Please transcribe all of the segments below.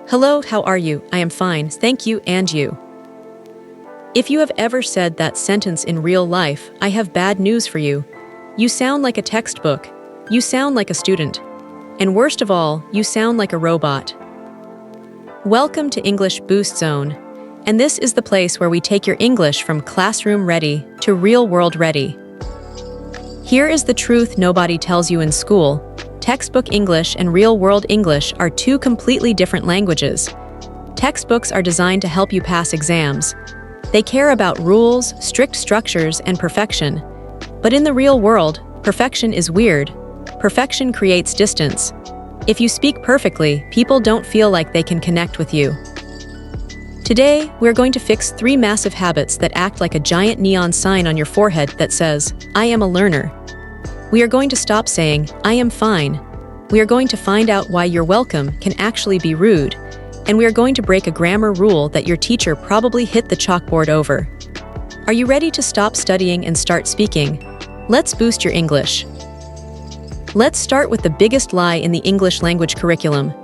Hello, how are you? I am fine, thank you, and you? If you have ever said that sentence in real life, I have bad news for you. You sound like a textbook. You sound like a student. And worst of all, you sound like a robot. Welcome to English Boost Zone. And this is the place where we take your English from classroom ready to real world ready. Here is the truth nobody tells you in school. Textbook English and real-world English are two completely different languages. Textbooks are designed to help you pass exams. They care about rules, strict structures, and perfection. But in the real world, perfection is weird. Perfection creates distance. If you speak perfectly, people don't feel like they can connect with you. Today, we're going to fix 3 massive habits that act like a giant neon sign on your forehead that says, I am a learner. We are going to stop saying, I am fine. We are going to find out why you're welcome can actually be rude. And we are going to break a grammar rule that your teacher probably hit the chalkboard over. Are you ready to stop studying and start speaking? Let's boost your English. Let's start with the biggest lie in the English language curriculum.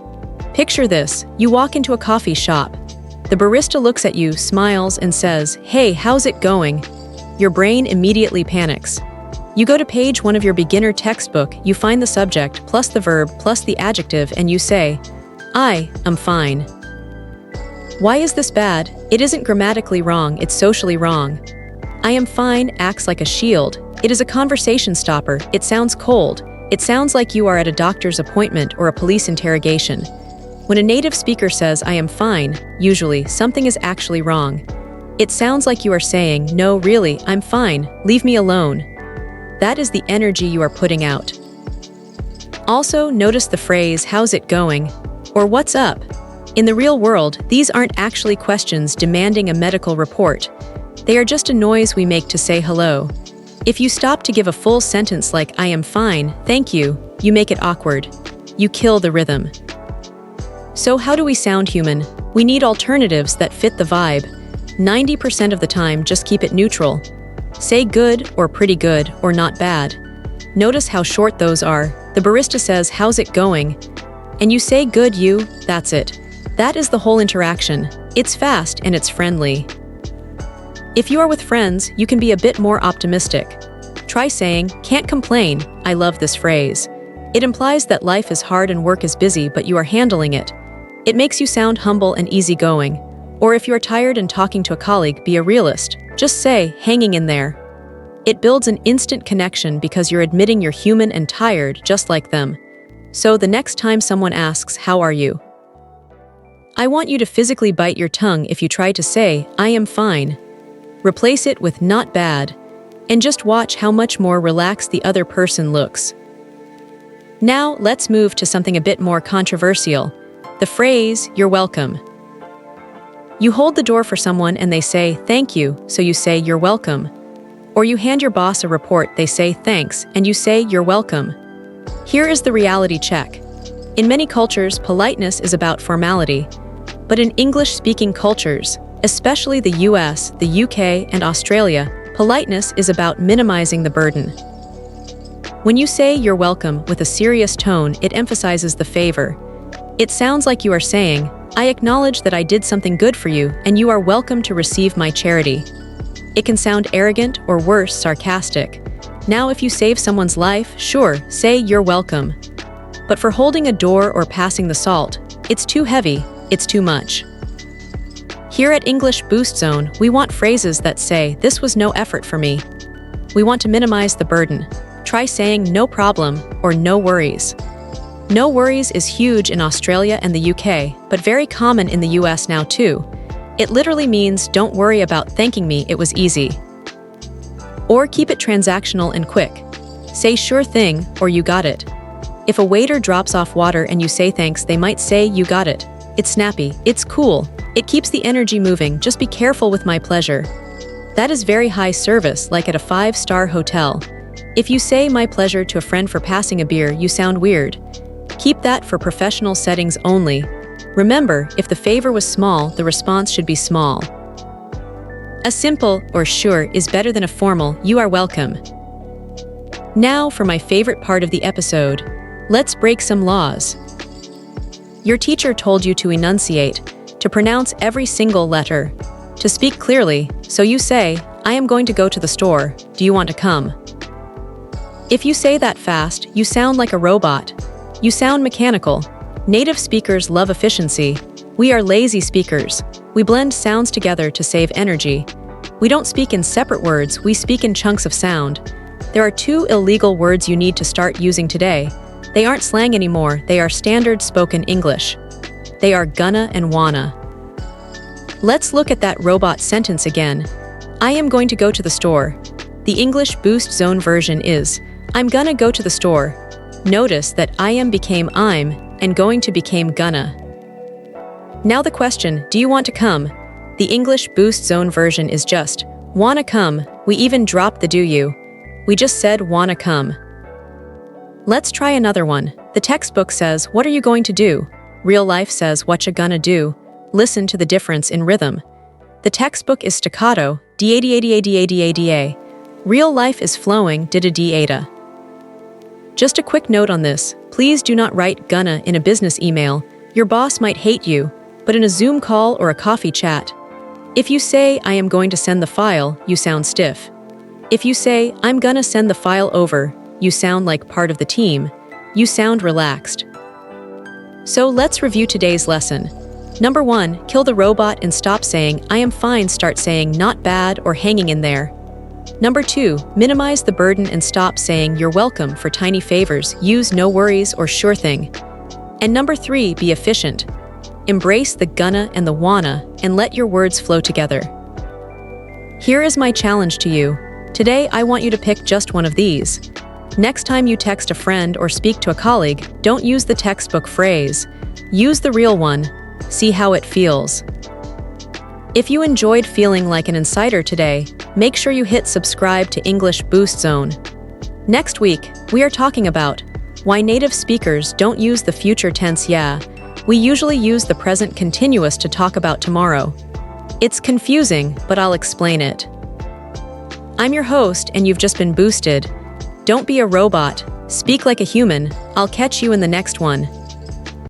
Picture this, you walk into a coffee shop. The barista looks at you, smiles, and says, Hey, how's it going? Your brain immediately panics. You go to page 1 of your beginner textbook, you find the subject, plus the verb, plus the adjective, and you say, I am fine. Why is this bad? It isn't grammatically wrong, it's socially wrong. I am fine acts like a shield. It is a conversation stopper. It sounds cold. It sounds like you are at a doctor's appointment or a police interrogation. When a native speaker says, I am fine, usually, something is actually wrong. It sounds like you are saying, no, really, I'm fine, leave me alone. That is the energy you are putting out. Also, notice the phrase, how's it going? Or what's up? In the real world, these aren't actually questions demanding a medical report. They are just a noise we make to say hello. If you stop to give a full sentence like, I am fine, thank you, you make it awkward. You kill the rhythm. So how do we sound human? We need alternatives that fit the vibe. 90% of the time, just keep it neutral. Say good, or pretty good, or not bad. Notice how short those are. The barista says, how's it going? And you say good you, that's it. That is the whole interaction. It's fast and it's friendly. If you are with friends, you can be a bit more optimistic. Try saying, can't complain, I love this phrase. It implies that life is hard and work is busy, but you are handling it. It makes you sound humble and easygoing. Or if you are tired and talking to a colleague, be a realist. Just say, hanging in there. It builds an instant connection because you're admitting you're human and tired just like them. So the next time someone asks, how are you? I want you to physically bite your tongue if you try to say, I am fine. Replace it with not bad. And just watch how much more relaxed the other person looks. Now let's move to something a bit more controversial. The phrase, you're welcome. You hold the door for someone and they say, thank you, so you say, you're welcome. Or you hand your boss a report, they say, thanks, and you say, you're welcome. Here is the reality check. In many cultures, politeness is about formality. But in English-speaking cultures, especially the US, the UK, and Australia, politeness is about minimizing the burden. When you say, you're welcome, with a serious tone, it emphasizes the favor. It sounds like you are saying, I acknowledge that I did something good for you, and you are welcome to receive my charity. It can sound arrogant or worse, sarcastic. Now if you save someone's life, sure, say you're welcome. But for holding a door or passing the salt, it's too heavy, it's too much. Here at English Boost Zone, we want phrases that say, this was no effort for me. We want to minimize the burden. Try saying no problem or no worries. No worries is huge in Australia and the UK, but very common in the US now too. It literally means don't worry about thanking me, it was easy. Or keep it transactional and quick. Say sure thing or you got it. If a waiter drops off water and you say thanks, they might say you got it. It's snappy, it's cool. It keeps the energy moving, just be careful with my pleasure. That is very high service, like at a 5-star hotel. If you say my pleasure to a friend for passing a beer, you sound weird. Keep that for professional settings only. Remember, if the favor was small, the response should be small. A simple, or sure, is better than a formal, you are welcome. Now for my favorite part of the episode. Let's break some laws. Your teacher told you to enunciate, to pronounce every single letter, to speak clearly, so you say, I am going to go to the store, do you want to come? If you say that fast, you sound like a robot. You sound mechanical. Native speakers love efficiency. We are lazy speakers. We blend sounds together to save energy. We don't speak in separate words, we speak in chunks of sound. There are 2 illegal words you need to start using today. They aren't slang anymore, they are standard spoken English. They are gonna and wanna. Let's look at that robot sentence again. I am going to go to the store. The English Boost Zone version is, I'm gonna go to the store. Notice that I am became I'm, and going to became gonna. Now the question, do you want to come? The English Boost Zone version is just, wanna come, we even dropped the do you. We just said wanna come. Let's try another one. The textbook says, what are you going to do? Real life says, what you gonna do? Listen to the difference in rhythm. The textbook is staccato, da-da-da-da-da-da-da. Real life is flowing, da-da-da-da. Just a quick note on this, please do not write gonna in a business email. Your boss might hate you, but in a Zoom call or a coffee chat. If you say, I am going to send the file, you sound stiff. If you say, I'm gonna send the file over, you sound like part of the team. You sound relaxed. So let's review today's lesson. Number 1, kill the robot and stop saying, I am fine, start saying, not bad or hanging in there. Number 2, minimize the burden and stop saying, you're welcome for tiny favors, use no worries or sure thing. And number 3, be efficient. Embrace the gonna and the wanna and let your words flow together. Here is my challenge to you. Today, I want you to pick just one of these. Next time you text a friend or speak to a colleague, don't use the textbook phrase. Use the real one. See how it feels. If you enjoyed feeling like an insider today, make sure you hit subscribe to English Boost Zone. Next week, we are talking about why native speakers don't use the future tense yeah. We usually use the present continuous to talk about tomorrow. It's confusing, but I'll explain it. I'm your host, and you've just been boosted. Don't be a robot. Speak like a human. I'll catch you in the next one.